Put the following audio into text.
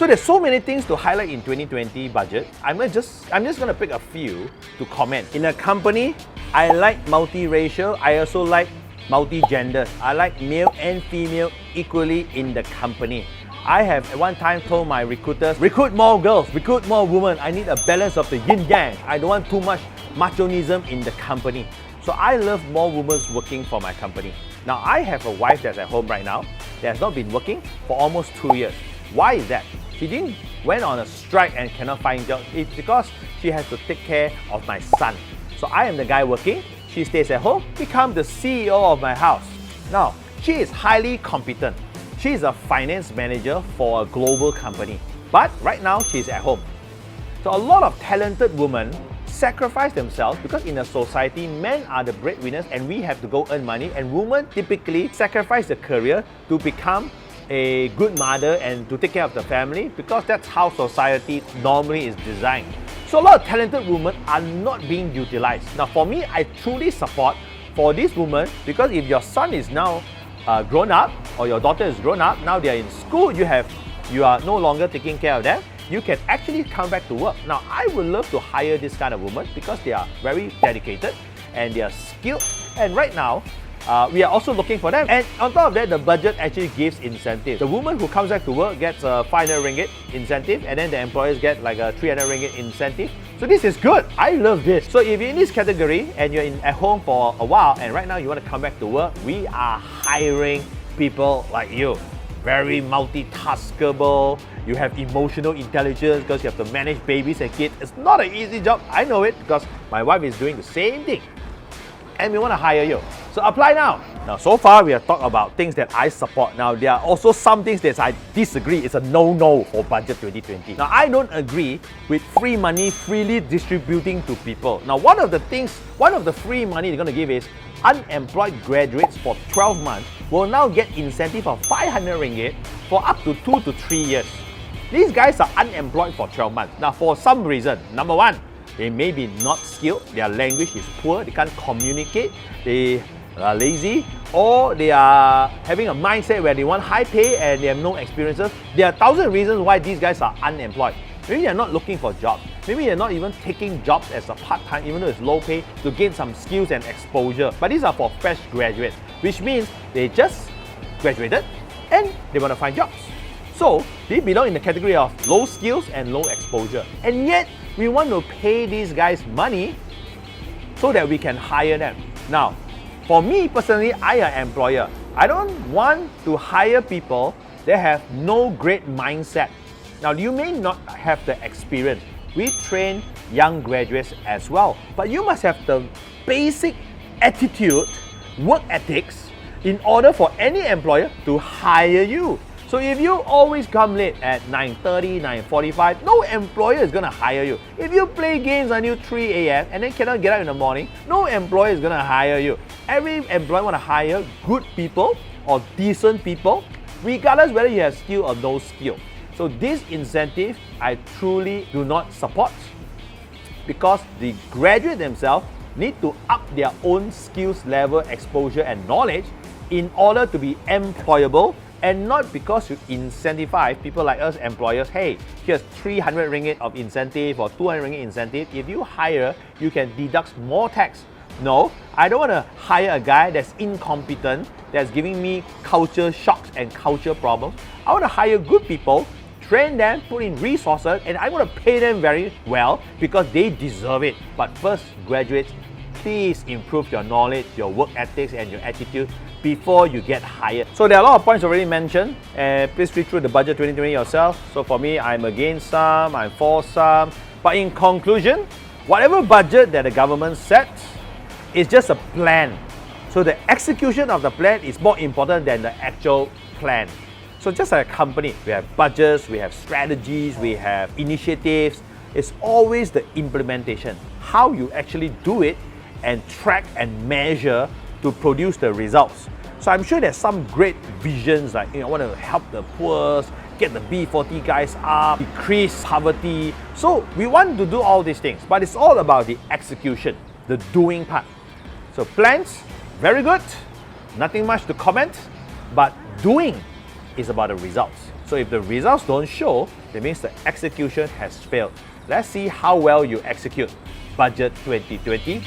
So there's so many things to highlight in 2020 budget. I'm just gonna pick a few to comment. In a company, I like multiracial. I also like multi-gender. I like male and female equally in the company. I have at one time told my recruiters, recruit more girls, recruit more women. I need a balance of the yin-yang. I don't want too much machonism in the company. So I love more women working for my company. Now I have a wife that's at home right now that has not been working for almost 2 years. Why is that? She didn't went on a strike and cannot find job. It's because she has to take care of my son. So I am the guy working. She stays at home, become the CEO of my house. Now, she is highly competent. She is a finance manager for a global company. But right now, she's at home. So a lot of talented women sacrifice themselves because in a society, men are the breadwinners and we have to go earn money, and women typically sacrifice their career to become a good mother and to take care of the family because that's how society normally is designed. So a lot of talented women are not being utilized. Now for me, I truly support for these women because if your son is now grown up or your daughter is grown up, now they are in school, you are no longer taking care of them, you can actually come back to work. Now I would love to hire this kind of women because they are very dedicated and they are skilled, and right now we are also looking for them. And on top of that, the budget actually gives incentives. The woman who comes back to work gets a 500 ringgit incentive, and then the employers get like a 300 ringgit incentive. So this is good. I love this. So if you're in this category and you're at home for a while and right now you want to come back to work, we are hiring people like you. Very multitaskable. You have emotional intelligence because you have to manage babies and kids. It's not an easy job. I know it because my wife is doing the same thing. And we want to hire you. So apply now. Now, so far we have talked about things that I support. Now, there are also some things that I disagree. It's a no-no for budget 2020. Now, I don't agree with free money freely distributing to people. Now, one of the free money they're going to give is unemployed graduates for 12 months will now get incentive of 500 ringgit for up to 2 to 3 years. These guys are unemployed for 12 months. Now, for some reason, number one, they may be not skilled, their language is poor, they can't communicate, they are lazy, or they are having a mindset where they want high pay and they have no experiences. There are 1,000 reasons why these guys are unemployed. Maybe they're not looking for jobs. Maybe they're not even taking jobs as a part-time, even though it's low pay, to gain some skills and exposure. But these are for fresh graduates, which means they just graduated and they want to find jobs. So they belong in the category of low skills and low exposure. And yet, we want to pay these guys money so that we can hire them. Now, for me personally, I am an employer. I don't want to hire people that have no great mindset. Now, you may not have the experience. We train young graduates as well. But you must have the basic attitude, work ethics, in order for any employer to hire you. So if you always come late at 9:30, 9:45, no employer is going to hire you. If you play games until 3 a.m. and then cannot get up in the morning, no employer is going to hire you. Every employer want to hire good people or decent people, regardless whether you have skill or no skill. So this incentive, I truly do not support because the graduate themselves need to up their own skills level, exposure and knowledge in order to be employable, and not because you incentivize people like us employers, hey, here's 300 ringgit of incentive or 200 ringgit incentive. If you hire, you can deduct more tax. No, I don't want to hire a guy that's incompetent, that's giving me culture shocks and culture problems. I want to hire good people, train them, put in resources, and I want to pay them very well because they deserve it. But first, graduates, please improve your knowledge, your work ethics, and your attitude before you get hired. So there are a lot of points already mentioned, and please read through the budget 2020 yourself. So for me, I'm against some, I'm for some. But in conclusion, whatever budget that the government sets is just a plan. So the execution of the plan is more important than the actual plan. So just like a company, we have budgets, we have strategies, we have initiatives. It's always the implementation, how you actually do it and track and measure to produce the results. So I'm sure there's some great visions like, I want to help the poor, get the B40 guys up, decrease poverty. So we want to do all these things, but it's all about the execution, the doing part. So plans, very good, nothing much to comment, but doing is about the results. So if the results don't show, that means the execution has failed. Let's see how well you execute Budget 2020.